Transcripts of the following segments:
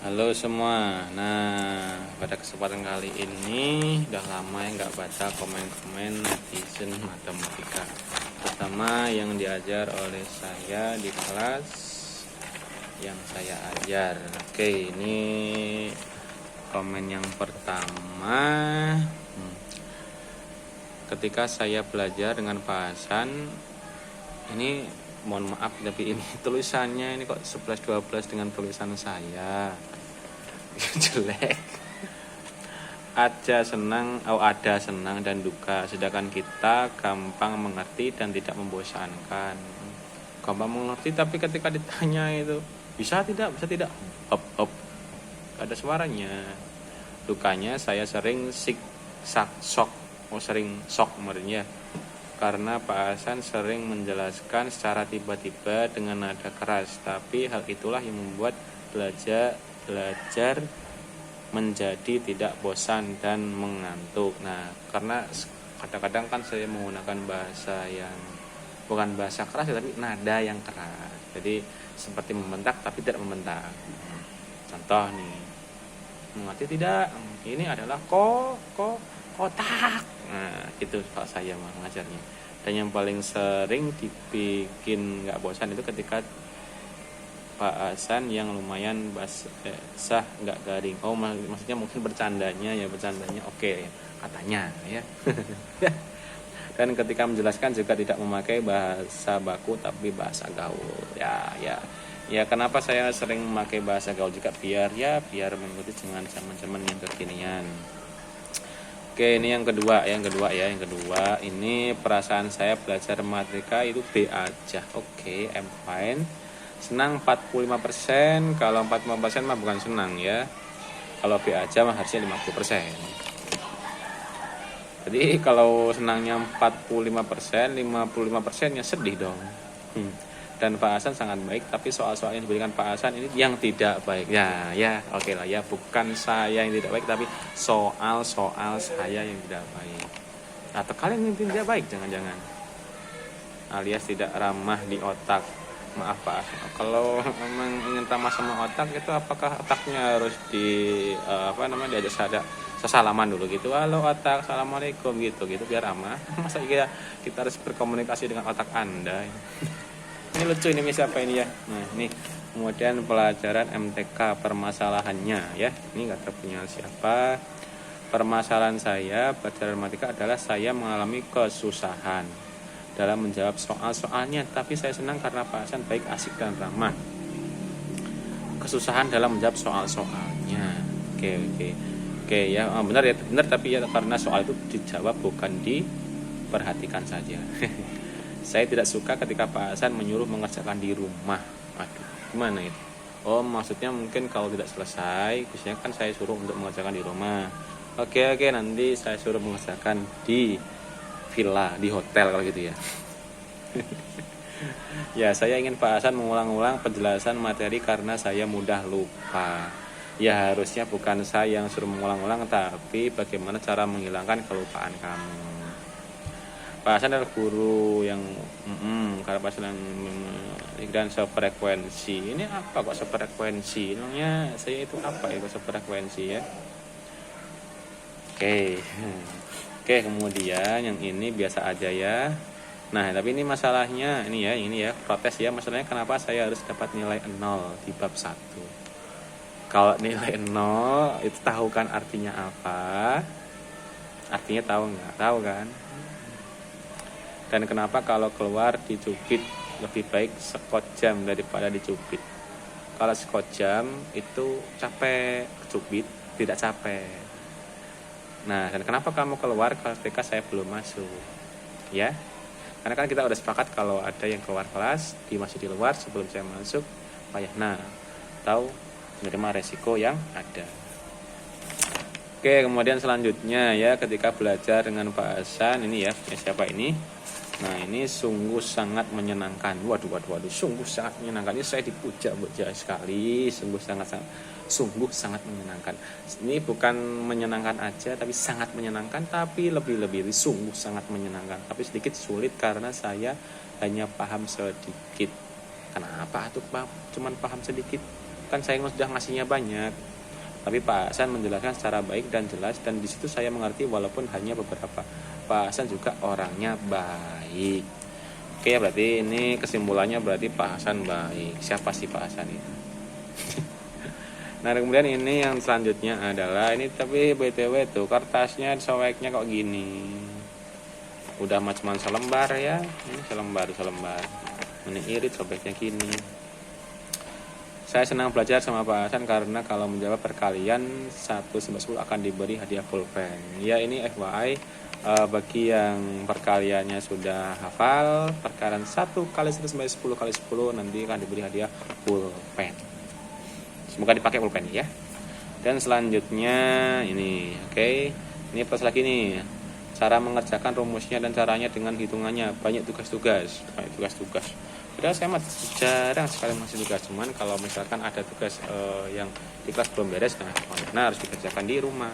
Halo semua. Nah, pada kesempatan kali ini udah lama ya nggak baca komen-komen netizen matematika, terutama yang diajar oleh saya di kelas yang saya ajar. Oke, ini komen yang pertama. Ketika saya belajar dengan Pak Hasan, ini mohon maaf tapi ini tulisannya ini kok 11-12 dengan tulisan saya jelek. Ada senang dan duka, sedangkan kita gampang mengerti dan tidak membosankan. Gampang mengerti tapi ketika ditanya itu bisa tidak up ada suaranya. Dukanya saya sering sering shock kemarin ya, karena Pak Hasan sering menjelaskan secara tiba-tiba dengan nada keras, tapi hal itulah yang membuat belajar menjadi tidak bosan dan mengantuk. Nah, karena kadang-kadang kan saya menggunakan bahasa yang bukan bahasa keras tapi nada yang keras, jadi seperti membentak tapi tidak membentak. Contoh nih, mengerti tidak? Ini adalah kotak. Nah, itu kalau saya mengajarnya. Dan yang paling sering dibikin nggak bosan itu ketika Pak Hasan yang lumayan basah nggak garing. Oh, maksudnya mungkin bercandanya oke ya, katanya ya. Dan ketika menjelaskan juga tidak memakai bahasa baku tapi bahasa gaul. Ya, kenapa saya sering memakai bahasa gaul juga biar mengikuti dengan zaman-zaman yang kekinian. Oke, ini yang kedua ini perasaan saya belajar matematika itu B aja. Oke, I'm fine. Senang 45%, kalau 45% mah bukan senang ya. Kalau B aja mah harusnya 50%. Jadi kalau senangnya 45%, 55% ya sedih dong. Dan Pak Hasan sangat baik, tapi soal-soal yang diberikan Pak Hasan ini yang tidak baik. Ya, oke lah ya, bukan saya yang tidak baik, tapi soal-soal saya yang tidak baik. Atau kalian yang tidak baik, jangan-jangan. Alias tidak ramah di otak. Maaf Pak Hasan, kalau memang ingin ramah sama otak itu apakah otaknya harus diajak sesalaman dulu gitu. Halo otak, assalamualaikum gitu biar ramah. Masa kita harus berkomunikasi dengan otak Anda? Ini lucu, ini siapa ini ya? Nah, ini kemudian pelajaran MTK permasalahannya ya. Ini nggak tahu punya siapa. Permasalahan saya pelajaran matematika adalah saya mengalami kesusahan dalam menjawab soal-soalnya, tapi saya senang karena Pak Hasan baik, asik dan ramah. Kesusahan dalam menjawab soal-soalnya. Oke ya, benar tapi ya karena soal itu dijawab bukan diperhatikan saja. Saya tidak suka ketika Pak Hasan menyuruh mengerjakan di rumah. Aduh, gimana itu? Oh, maksudnya mungkin kalau tidak selesai, biasanya kan saya suruh untuk mengerjakan di rumah. Oke, nanti saya suruh mengerjakan di villa, di hotel kalau gitu ya. Ya, saya ingin Pak Hasan mengulang-ulang penjelasan materi karena saya mudah lupa. Ya, harusnya bukan saya yang suruh mengulang-ulang, tapi bagaimana cara menghilangkan kelupaan kamu. Pak Hasan adalah guru yang karena Pak Hasan dan sefrekuensi. Ini apa kok sefrekuensi? Namanya saya itu apa ya kok sefrekuensi ya? Oke, kemudian yang ini biasa aja ya. Nah, tapi ini masalahnya ini ya protes ya. Masalahnya kenapa saya harus dapat nilai 0 di bab 1? Kalau nilai 0 itu tahu kan artinya apa? Artinya tahu nggak? Tahu kan? Dan kenapa kalau keluar dicubit lebih baik sekot jam daripada dicubit? Kalau sekot jam itu capek, cubit tidak capek. Nah, dan kenapa kamu keluar ketika saya belum masuk? Ya, karena kan kita udah sepakat kalau ada yang keluar kelas, dia masih di luar sebelum saya masuk, payah. Nah, tahu menerima resiko yang ada. Oke, kemudian selanjutnya ya, ketika belajar dengan Pak Hasan ini ya siapa ini? Nah, ini sungguh sangat menyenangkan. Waduh, sungguh sangat menyenangkan. Ini saya dipuja sekali, sungguh sangat menyenangkan. Ini bukan menyenangkan aja, tapi sangat menyenangkan, tapi lebih sungguh sangat menyenangkan. Tapi sedikit sulit karena saya hanya paham sedikit. Kenapa tuh cuman paham sedikit? Kan saya sudah ngasihnya banyak. Tapi Pak Hasan menjelaskan secara baik dan jelas, dan di situ saya mengerti walaupun hanya beberapa. Pak Hasan juga orangnya baik. Oke, berarti ini kesimpulannya berarti Pak Hasan baik. Siapa sih Pak Hasan itu? Nah, kemudian ini yang selanjutnya adalah ini, tapi BTW tuh kertasnya sobeknya kok gini. Udah cuma selembar ya. Ini selembar. Ini irit sobeknya gini. Saya senang belajar sama Pak Hasan karena kalau menjawab perkalian 1-10 akan diberi hadiah pulpen. Ya, ini FYI bagi yang perkaliannya sudah hafal, perkalian 1 kali 1 sampai 10 kali 10 nanti akan diberi hadiah pulpen. Semoga dipakai pulpen ya. Dan selanjutnya ini, oke. Ini plus lagi nih. Cara mengerjakan rumusnya dan caranya dengan hitungannya. Banyak tugas-tugas. Padahal saya jarang sekali masih tugas. Cuman kalau misalkan ada tugas yang di kelas belum beres, nah harus dikerjakan di rumah.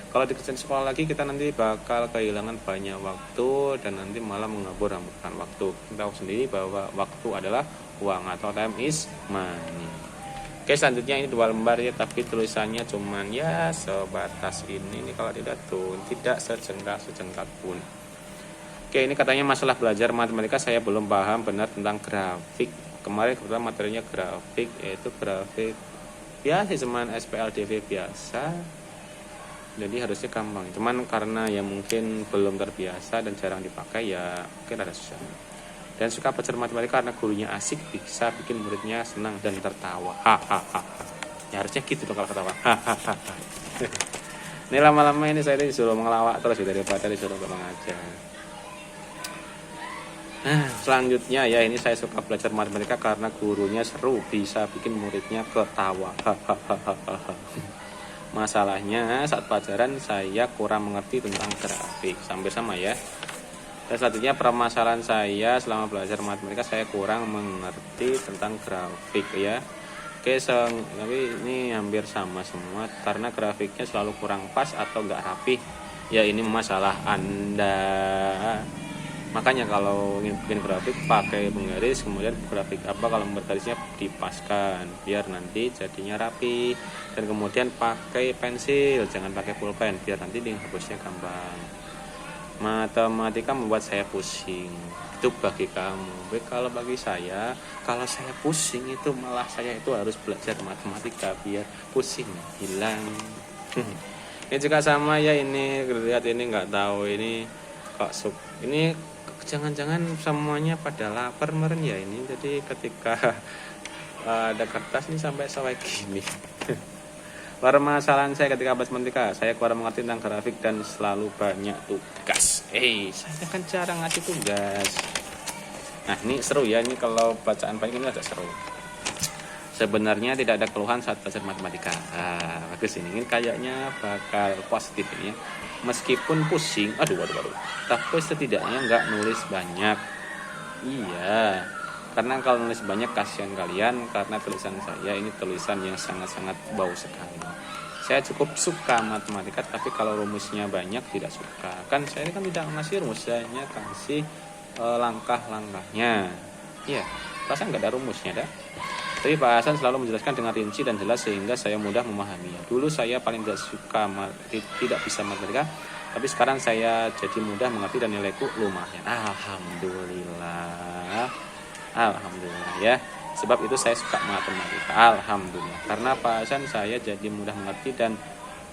Kalau dikerjakan sekolah lagi, kita nanti bakal kehilangan banyak waktu dan nanti malah menghabur-haburkan waktu. Kita tahu sendiri bahwa waktu adalah uang atau time is money. Oke, selanjutnya ini 2 lembar ya, tapi tulisannya cuman ya sebatas ini nih, kalau tidak sejengkal pun. Oke, ini katanya masalah belajar matematika saya belum paham benar tentang grafik. Kemarin kebetulan materinya grafik, yaitu grafik biasa cuman SPLDV biasa. Jadi harusnya gampang. Cuman karena ya mungkin belum terbiasa dan jarang dipakai, ya mungkin ada susah. Dan suka belajar matematika karena gurunya asik, bisa bikin muridnya senang dan tertawa. Hahaha. Ya harusnya gitu dong kalau ketawa. Hahaha. Ini lama-lama ini saya disuruh mengelawak terus daripada disuruh mengajar. Nah, selanjutnya ya, ini saya suka belajar matematika karena gurunya seru, bisa bikin muridnya ketawa. Masalahnya saat pelajaran saya kurang mengerti tentang grafik. Sampai sama ya. Dan selanjutnya permasalahan saya selama belajar matematika, saya kurang mengerti tentang grafik ya. Oke, tapi ini hampir sama semua karena grafiknya selalu kurang pas atau enggak rapi. Ya, ini masalah Anda. Makanya kalau ingin bikin grafik pakai penggaris, kemudian grafik kalau garisnya dipaskan biar nanti jadinya rapi, dan kemudian pakai pensil, jangan pakai pulpen biar nanti dihapusnya gampang. Matematika membuat saya pusing. Itu bagi kamu. Kalau bagi saya, kalau saya pusing itu malah saya itu harus belajar matematika biar pusing hilang. Ini juga sama ya, ini lihat ini nggak tahu ini kok ini jangan-jangan semuanya pada lapar meren ya ini. Jadi ketika ada kertas ini sampai sewek gini. Permasalahan saya ketika bahas matematika, saya kurang mengerti tentang grafik dan selalu banyak tugas. Saya kan jarang ngasih tugas. Nah, ini seru ya, ini kalau bacaan banyak ini agak seru. Sebenarnya tidak ada keluhan saat belajar matematika. Bagus ini kayaknya bakal positif ini ya. Meskipun pusing, aduh, tapi setidaknya nggak nulis banyak. Iya, karena kalau nulis banyak kasihan kalian, karena tulisan saya ini tulisan yang sangat-sangat bau sekali. Saya cukup suka matematika, tapi kalau rumusnya banyak tidak suka. Kan saya ini kan tidak ngasih rumusnya, kasih langkah-langkahnya. Iya, perasaan nggak ada rumusnya dah. Tapi Pak Hasan selalu menjelaskan dengan rinci dan jelas sehingga saya mudah memahaminya. Dulu saya paling tidak bisa matematika, tapi sekarang saya jadi mudah mengerti dan nilaiku lumayan. Alhamdulillah ya. Sebab itu saya suka matematika. Alhamdulillah. Karena Pak Hasan saya jadi mudah mengerti dan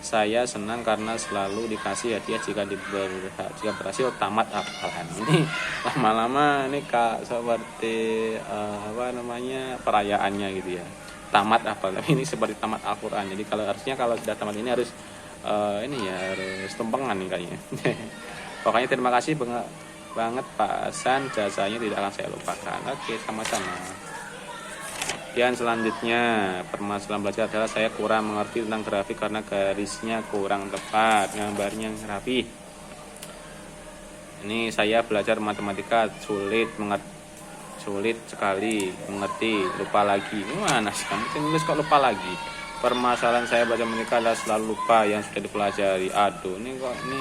saya senang karena selalu dikasih hadiah jika berhasil tamat hafalan. Ini lama-lama ini Kak seperti perayaannya gitu ya. Tamat hafalan. Ini seperti tamat Al-Qur'an. Jadi kalau sudah tamat ini harus harus tumpengan nih kayaknya. Pokoknya terima kasih banget Pak Hasan, jasanya tidak akan saya lupakan. Oke, sama-sama. Dan selanjutnya permasalahan belajar adalah saya kurang mengerti tentang grafik karena garisnya kurang tepat, gambarnya rapi. Ini saya belajar matematika sulit sekali mengerti, lupa lagi. Mana sih kamu tulis kok lupa lagi? Permasalahan saya belajar matematika adalah selalu lupa yang sudah dipelajari. Aduh, ini kok ini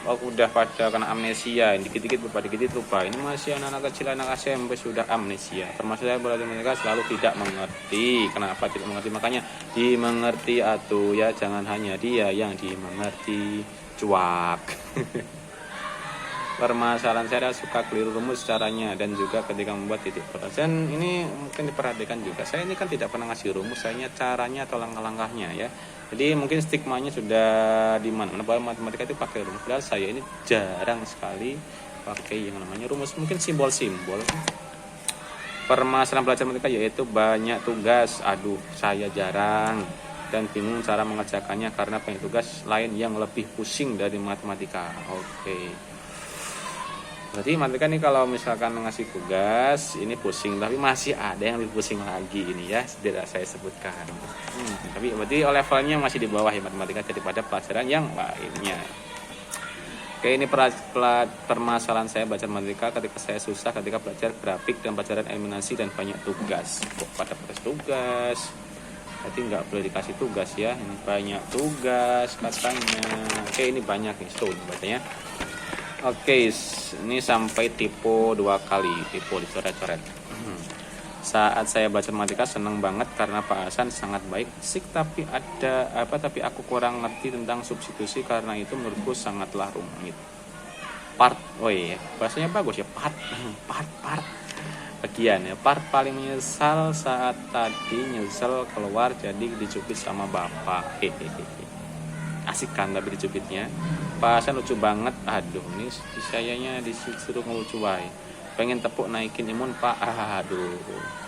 Aku udah pada kena amnesia, dikit-dikit lupa. Ini masih anak-anak kecil, anak SMP sudah amnesia. Termasuk saya, belajar mereka selalu tidak mengerti. Kenapa tidak mengerti? Makanya dimengerti atuh ya, jangan hanya dia yang dimengerti. Cuak. Permasalahan saya adalah suka keliru rumus caranya dan juga ketika membuat titik pola. Dan ini mungkin diperhatikan juga. Saya ini kan tidak pernah ngasih rumus, saya caranya atau langkah-langkahnya ya. Jadi mungkin stigmanya sudah di mana bahwa matematika itu pakai rumus. Padahal saya ini jarang sekali pakai yang namanya rumus, mungkin simbol-simbol. Permasalahan belajar matematika yaitu banyak tugas. Aduh, saya jarang dan bingung cara mengerjakannya karena banyak tugas lain yang lebih pusing dari matematika. Oke. Berarti matematika nih kalau misalkan ngasih tugas ini pusing, tapi masih ada yang lebih pusing lagi ini ya, tidak saya sebutkan. Tapi berarti levelnya masih di bawah ya matematika daripada pelajaran yang lainnya. Oke, ini permasalahan saya belajar matematika ketika saya susah ketika belajar grafik dan pelajaran eliminasi dan banyak tugas. Kok pada tugas? Berarti nggak boleh dikasih tugas ya. Ini banyak tugas katanya. Oke, ini banyak nih, bacanya. Oke, ini sampai tipe 2 kali, tipe dicoret-coret. Saat saya belajar matematika senang banget karena Pak Hasan sangat baik, tapi aku kurang ngerti tentang substitusi karena itu menurutku sangatlah rumit. Bahasanya bagus ya, part. Bagian ya, part paling menyesal saat tadi nyesel keluar jadi dicubit sama bapak. Asik kan tapi dicubitnya. Pak Hasan lucu banget. Aduh, ini sayanya disuruh ngelucu wae. Pengen tepuk naikin imun Pak. Aduh,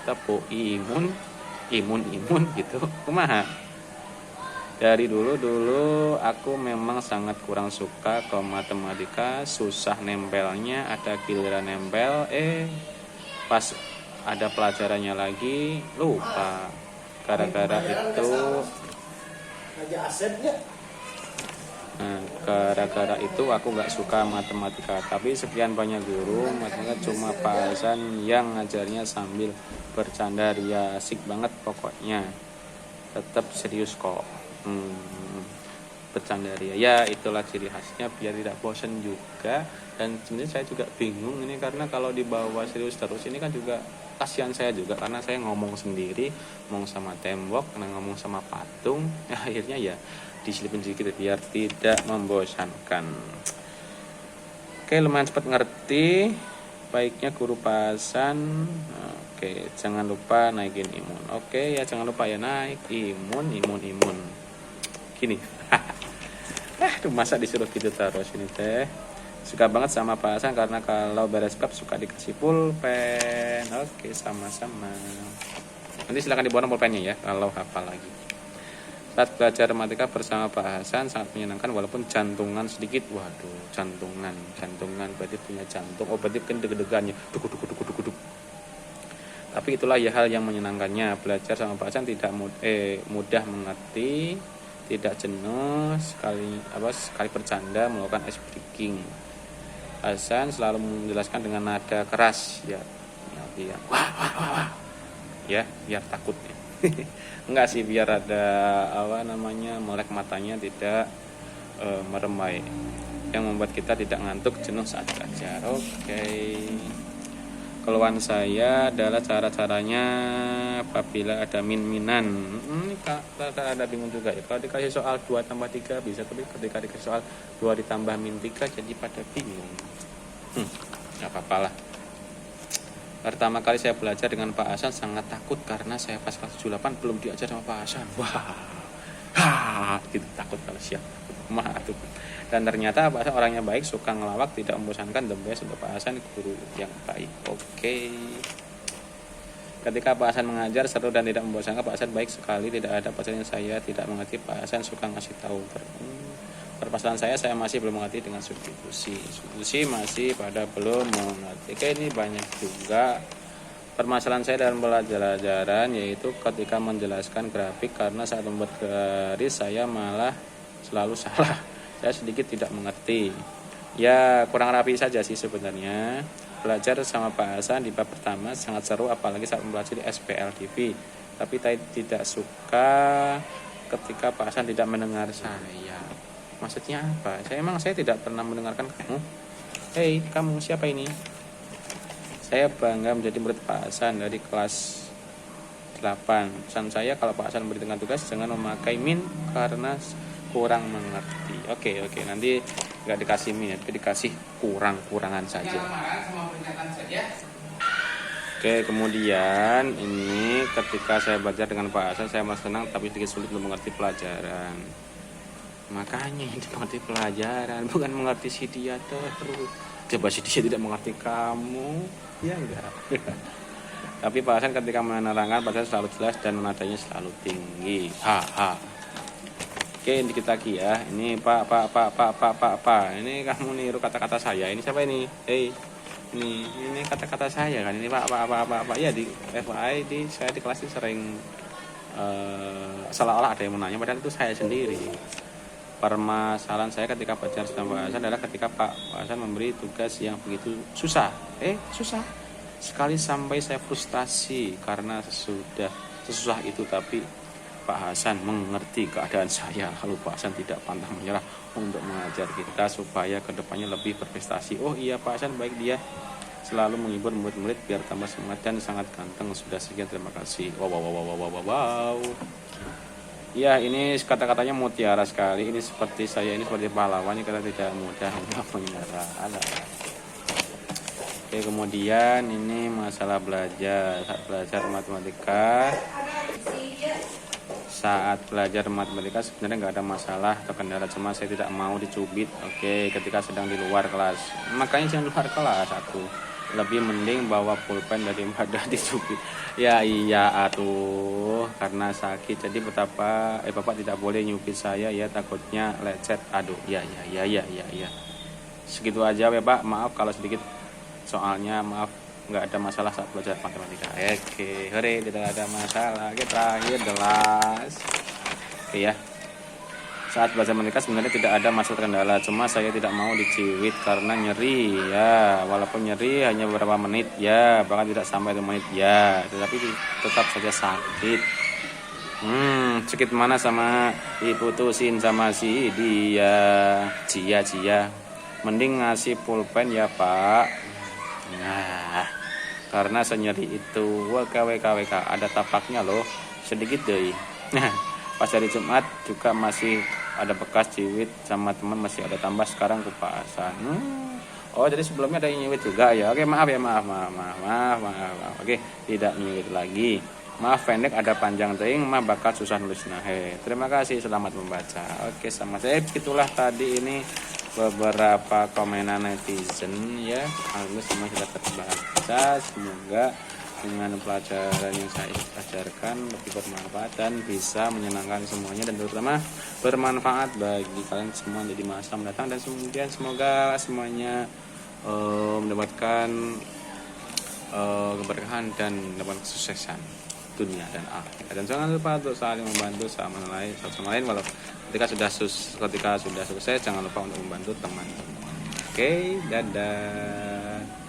tepuk imun gitu. Kumaha? Dari dulu aku memang sangat kurang suka ke matematika, susah nempelnya, ada giliran nempel pas ada pelajarannya lagi lupa. Gara-gara itu gara-gara itu aku gak suka matematika. Tapi sekian banyak guru matematika, cuma Pak Hasan yang ngajarnya sambil bercanda, dia asik banget pokoknya. Tetap serius kok. Bercanda dia. Ya itulah ciri khasnya biar tidak bosan juga. Dan sebenarnya saya juga bingung ini karena kalau dibawa serius terus ini kan juga kasihan saya juga karena saya ngomong sendiri, ngomong sama tembok, ngomong sama patung. Akhirnya ya diselipin sedikit biar tidak membosankan. Oke, lumayan cepat ngerti. Baiknya guru Pak Hasan. Oke, jangan lupa naikin imun. Oke, ya jangan lupa ya naik imun. Gini. Masa disuruh gitu terus ini teh. Suka banget sama Pak Hasan karena kalau beres bab suka dikasih pulpen. Oke, sama-sama. Nanti silakan dibawa pulpennya ya kalau hafal lagi. Saat belajar matematika bersama Pak Hasan sangat menyenangkan walaupun jantungan sedikit. Waduh, jantungan berarti punya jantung. Berarti kan deg-degannya duk. Tapi itulah ya hal yang menyenangkannya. Belajar sama Pak Hasan tidak mudah mengerti, tidak jenuh, sekali bercanda melakukan ice breaking. Hasan selalu menjelaskan dengan nada keras ya. Wah. Ya, biar takut ya. Enggak sih, biar ada melek matanya tidak meremai yang membuat kita tidak ngantuk jenuh saat belajar. Oke. Keluhan saya adalah cara-caranya apabila ada min-minan. Ini ada bingung juga ya. Kalau dikasih soal 2 tambah 3 bisa, tapi ketika dikasih soal 2 ditambah min 3 jadi pada bingung. Gak apa-apa lah. Pertama kali saya belajar dengan Pak Hasan sangat takut karena saya pas kelas 78 belum diajar sama Pak Hasan. Gitu takut kalau siap. Tuh. Dan ternyata Pak Hasan orangnya baik, suka ngelawak, tidak membosankan. The best untuk Pak Hasan, guru yang baik. Oke. Ketika Pak Hasan mengajar seru dan tidak membosankan. Pak Hasan baik sekali, tidak ada pelajaran yang saya tidak mengerti. Pak Hasan suka ngasih tahu. Permasalahan saya masih belum mengerti dengan substitusi masih pada belum mengerti. Oke, ini banyak juga permasalahan saya dalam pelajaran yaitu ketika menjelaskan grafik karena saat membuat garis saya malah selalu salah. Saya sedikit tidak mengerti. Ya kurang rapi saja sih sebenarnya. Belajar sama Pak Hasan di bab pertama sangat seru apalagi saat mempelajari SPLDV. Tapi saya tidak suka ketika Pak Hasan tidak mendengar saya. Maksudnya apa? Saya tidak pernah mendengarkan kamu. Hei, kamu siapa ini? Saya bangga menjadi murid Pak Hasan dari kelas 8. Pesan saya kalau Pak Hasan memberikan tugas jangan memakai min karena kurang mengerti. Oke, nanti nggak dikasih min, tapi dikasih kurangan saja. Oke, kemudian ini ketika saya belajar dengan Pak Hasan saya masih senang tapi sedikit sulit untuk mengerti pelajaran. Makanya ini mengerti pelajaran, bukan mengerti si dia terus. Coba si dia tidak mengerti kamu, ya enggak. Tapi Pak Hasan ketika menerangkan Pak Hasan selalu jelas dan nadanya selalu tinggi. Oke, ini kita lagi ya. Ini Pak. Ini kamu niru kata-kata saya. Ini siapa ini? Hei. Ini kata-kata saya kan. Ini Pak. Ya di FYI saya di kelas ini sering seolah-olah ada yang menanya padahal itu saya sendiri. Permasalahan saya ketika belajar sama Pak Hasan adalah ketika Pak Hasan memberi tugas yang begitu susah. Susah. Sekali sampai saya frustasi karena sudah sesusah itu, tapi Pak Hasan mengerti keadaan saya. Lalu Pak Hasan tidak pantang menyerah untuk mengajar kita supaya kedepannya lebih berprestasi. Oh iya, Pak Hasan baik, dia selalu menghibur murid-murid biar tambah semangat dan sangat ganteng. Sudah sekian, terima kasih. Wow. Ya, ini kata-katanya mutiara sekali. Ini seperti saya, ini seperti pahlawan, kita tidak mudah untuk menyerah. Oke, kemudian ini masalah belajar. Saat belajar matematika sebenarnya nggak ada masalah atau kendala, cuma saya tidak mau dicubit. Oke, ketika sedang di luar kelas. Makanya jangan luar kelas aku. Lebih mending bawa pulpen daripada dicubit. Ya iya atuh, karena sakit. Jadi Bapak tidak boleh nyubit saya ya, takutnya lecet. Aduh, ya. Segitu aja ya Pak. Maaf kalau sedikit soalnya, maaf nggak ada masalah saat belajar matematika. Oke, hore, tidak ada masalah. Oke, terakhir jelas. Oke ya. Saat belajar matematika sebenarnya tidak ada masalah kendala, cuma saya tidak mau diciwit karena nyeri ya. Walaupun nyeri hanya beberapa menit ya, bahkan tidak sampai 2 menit ya, tetapi tetap saja sakit. Sakit mana sama diputusin sama si dia. Cia. Mending ngasih pulpen ya Pak. Nah, karena senyeri itu WK ada tapaknya loh, sedikit deh. Nah, pas hari Jumat juga masih ada bekas ciwit sama teman, masih ada tambah sekarang ke Pak Hasan. Oh, jadi sebelumnya ada yang nyiwit juga ya. Oke, maaf ya, maaf. Oke, tidak nyiwit lagi. Maaf pendek ada panjang ting, maaf bakal susah nulis. Nah, terima kasih, selamat membaca. Oke, sama saya itulah tadi ini beberapa komenan netizen ya. Alhamdulillah semua sudah terbaca. Semoga dengan pelajaran yang saya ajarkan lebih bermanfaat dan bisa menyenangkan semuanya, dan terutama bermanfaat bagi kalian semua di masa mendatang, dan kemudian semoga semuanya mendapatkan keberkahan dan mendapatkan kesuksesan dunia dan akhirat. Dan jangan lupa untuk saling membantu sama lain, walau ketika sudah sukses jangan lupa untuk membantu teman-teman. Oke, dadah.